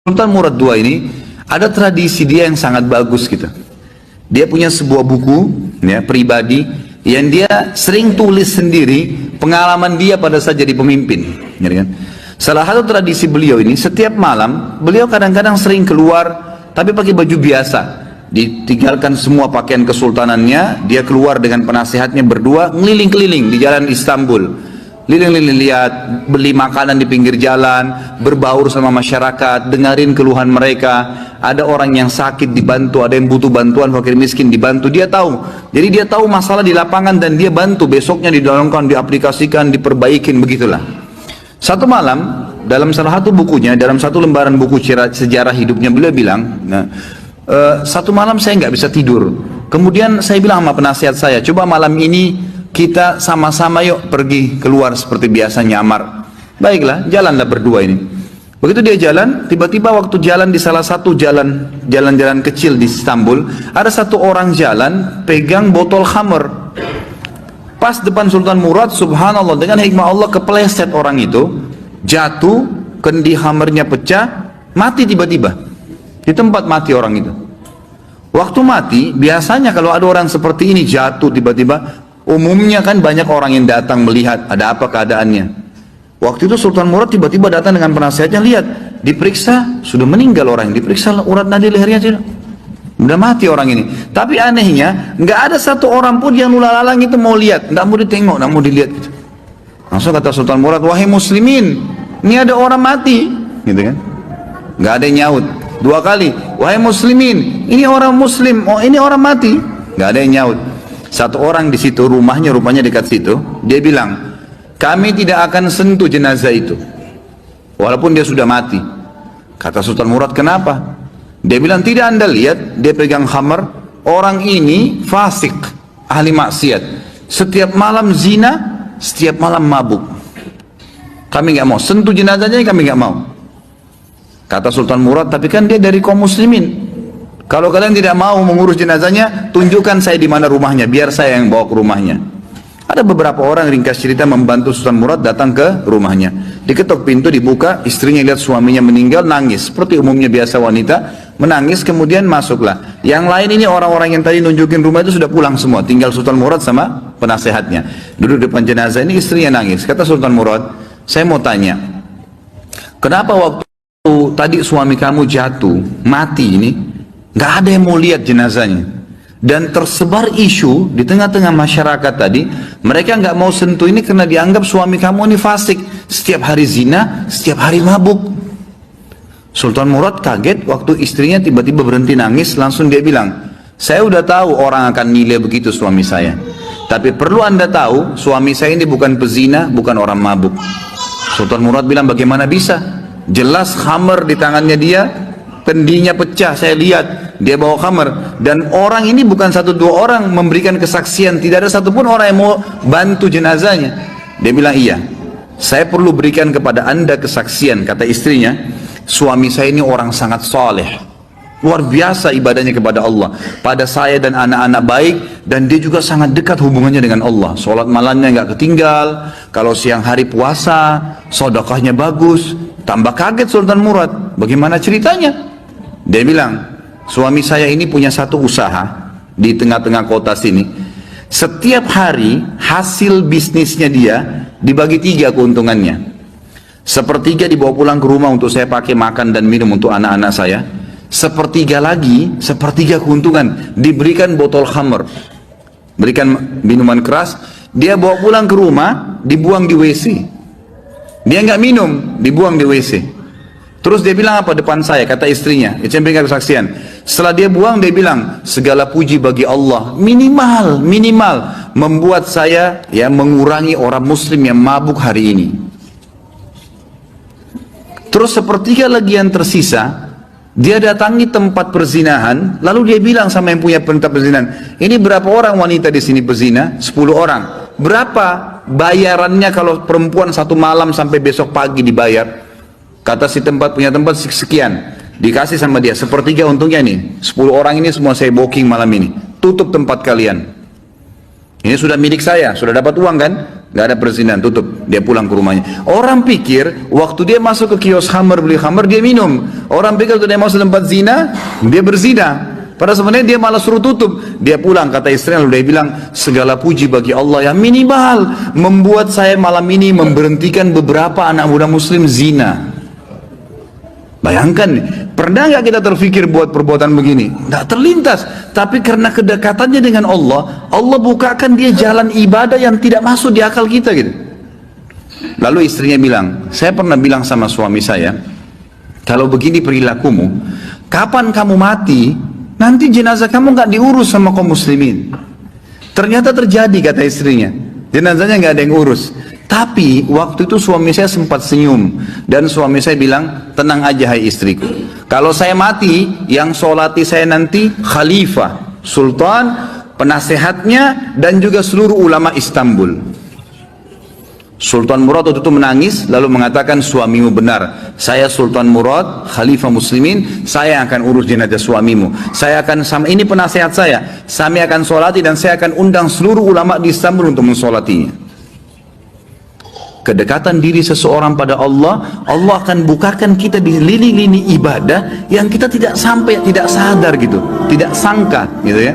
Sultan Murad II ini ada tradisi dia yang sangat bagus gitu. Dia punya sebuah buku ya, pribadi yang dia sering tulis sendiri pengalaman dia pada saat jadi pemimpin. Ya kan? Salah satu tradisi beliau ini, setiap malam beliau kadang-kadang sering keluar tapi pakai baju biasa. Ditinggalkan semua pakaian kesultanannya, dia keluar dengan penasehatnya berdua ngeliling-keliling di jalan Istanbul. Liling-liling lihat, beli makanan di pinggir jalan, berbaur sama masyarakat, dengerin keluhan mereka. Ada orang yang sakit dibantu, ada yang butuh bantuan, fakir miskin dibantu. Dia tahu. Jadi dia tahu masalah di lapangan dan dia bantu. Besoknya didolongkan, diaplikasikan, diperbaikin, begitulah. Satu malam, dalam salah satu bukunya, dalam satu lembaran buku sejarah hidupnya, beliau bilang, satu malam saya nggak bisa tidur. Kemudian saya bilang sama penasihat saya, coba malam ini kita sama-sama yuk pergi keluar seperti biasa nyamar. Baiklah, jalanlah berdua ini. Begitu dia jalan, tiba-tiba waktu jalan di salah satu jalan-jalan kecil di Istanbul, ada satu orang jalan pegang botol khamr. Pas depan Sultan Murad, subhanallah, dengan hikmah Allah kepleset orang itu, jatuh, kendi khamrnya pecah, mati tiba-tiba. Di tempat mati orang itu. Waktu mati, biasanya kalau ada orang seperti ini jatuh tiba-tiba, umumnya kan banyak orang yang datang melihat ada apa keadaannya. Waktu itu Sultan Murad tiba-tiba datang dengan penasehatnya, lihat, diperiksa, sudah meninggal orang, diperiksa urat nadi lehernya tidak, udah mati orang ini. Tapi anehnya, nggak ada satu orang pun yang lalang itu mau lihat, nggak mau ditengok, nggak mau dilihat. Gitu. Langsung kata Sultan Murad, wahai muslimin, ini ada orang mati, gitu kan? Nggak ada yang nyaut. Dua kali, wahai muslimin, ini orang muslim, oh ini orang mati, nggak ada yang nyaut. Satu orang di situ, rumahnya rupanya dekat situ, dia bilang, kami tidak akan sentuh jenazah itu walaupun dia sudah mati. Kata Sultan Murad, kenapa? Dia bilang, tidak anda lihat dia pegang khamar, orang ini fasik, ahli maksiat, setiap malam zina, setiap malam mabuk, kami nggak mau sentuh jenazahnya, kami nggak mau. Kata Sultan Murad, tapi kan dia dari kaum muslimin, kalau kalian tidak mau mengurus jenazahnya, tunjukkan saya di mana rumahnya, biar saya yang bawa ke rumahnya. Ada beberapa orang, ringkas cerita, membantu Sultan Murad datang ke rumahnya. Diketok pintu, dibuka, istrinya lihat suaminya meninggal, nangis. Seperti umumnya biasa wanita, menangis, kemudian masuklah. Yang lain ini orang-orang yang tadi nunjukin rumah itu sudah pulang semua. Tinggal Sultan Murad sama penasehatnya. Duduk depan jenazah ini, istrinya nangis. Kata Sultan Murad, saya mau tanya, kenapa waktu tadi suami kamu jatuh, mati ini, nggak ada yang mau lihat jenazahnya, dan tersebar isu di tengah-tengah masyarakat tadi, mereka nggak mau sentuh ini karena dianggap suami kamu ini fasik, setiap hari zina, setiap hari mabuk. Sultan Murad kaget waktu istrinya tiba-tiba berhenti nangis, langsung dia bilang, saya udah tahu orang akan nilai begitu suami saya, tapi perlu anda tahu, suami saya ini bukan pezina, bukan orang mabuk. Sultan Murad bilang, bagaimana bisa? Jelas khamar di tangannya dia, kendinya pecah, saya lihat dia bawa khamar, dan orang ini bukan satu dua orang memberikan kesaksian, tidak ada satupun orang yang mau bantu jenazahnya. Dia bilang, iya, saya perlu berikan kepada anda kesaksian. Kata istrinya, suami saya ini orang sangat saleh, luar biasa ibadahnya kepada Allah, pada saya dan anak-anak baik, dan dia juga sangat dekat hubungannya dengan Allah. Sholat malamnya nggak ketinggal, kalau siang hari puasa, sedekahnya bagus. Tambah kaget Sultan Murad, bagaimana ceritanya? Dia bilang, suami saya ini punya satu usaha di tengah-tengah kota sini. Setiap hari hasil bisnisnya dia dibagi 3 keuntungannya. Sepertiga dibawa pulang ke rumah untuk saya pakai makan dan minum untuk anak-anak saya. Sepertiga lagi, sepertiga keuntungan diberikan botol khamr, berikan minuman keras. Dia bawa pulang ke rumah, dibuang di WC. Dia nggak minum, dibuang di WC. Terus dia bilang apa depan saya, kata istrinya, itu yang berikan kesaksian. Setelah dia buang, dia bilang, segala puji bagi Allah, minimal membuat saya ya mengurangi orang muslim yang mabuk hari ini. Terus sepertiga lagi yang tersisa, dia datangi tempat perzinahan, lalu dia bilang sama yang punya tempat perzinahan, ini berapa orang wanita di sini berzina? 10 orang. Berapa bayarannya kalau perempuan satu malam sampai besok pagi dibayar? Kata si punya tempat sekian, dikasih sama dia sepertiga untungnya nih, 10 orang ini semua saya booking malam ini, tutup tempat kalian, ini sudah milik saya, sudah dapat uang kan, nggak ada perzinahan, tutup. Dia pulang ke rumahnya. Orang pikir waktu dia masuk ke kios khamar, beli khamar, dia minum. Orang pikir waktu dia masuk tempat zina, dia berzina. Padahal sebenarnya dia malah suruh tutup. Dia pulang, kata istrinya, lalu dia bilang, segala puji bagi Allah yang minimal membuat saya malam ini memberhentikan beberapa anak muda muslim zina. Bayangkan, pernah nggak kita terfikir buat perbuatan begini? Nggak terlintas. Tapi karena kedekatannya dengan Allah, Allah bukakan dia jalan ibadah yang tidak masuk di akal kita gitu. Lalu istrinya bilang, saya pernah bilang sama suami saya, kalau begini perilakumu, kapan kamu mati, nanti jenazah kamu nggak diurus sama kaum muslimin. Ternyata terjadi, kata istrinya, jenazahnya nggak ada yang urus. Tapi waktu itu suami saya sempat senyum, dan suami saya bilang, tenang aja hai istriku, kalau saya mati, yang sholati saya nanti khalifah, sultan, penasehatnya, dan juga seluruh ulama Istanbul. Sultan Murad waktu itu menangis, lalu mengatakan, suamimu benar, saya Sultan Murad, khalifah muslimin, saya akan urus jenazah suamimu, saya akan, ini penasehat saya akan sholati, dan saya akan undang seluruh ulama di Istanbul untuk mensolatinya. Kedekatan diri seseorang pada Allah, Allah akan bukakan kita di lini-lini ibadah yang kita tidak sampai, tidak sadar gitu, tidak sangka gitu ya.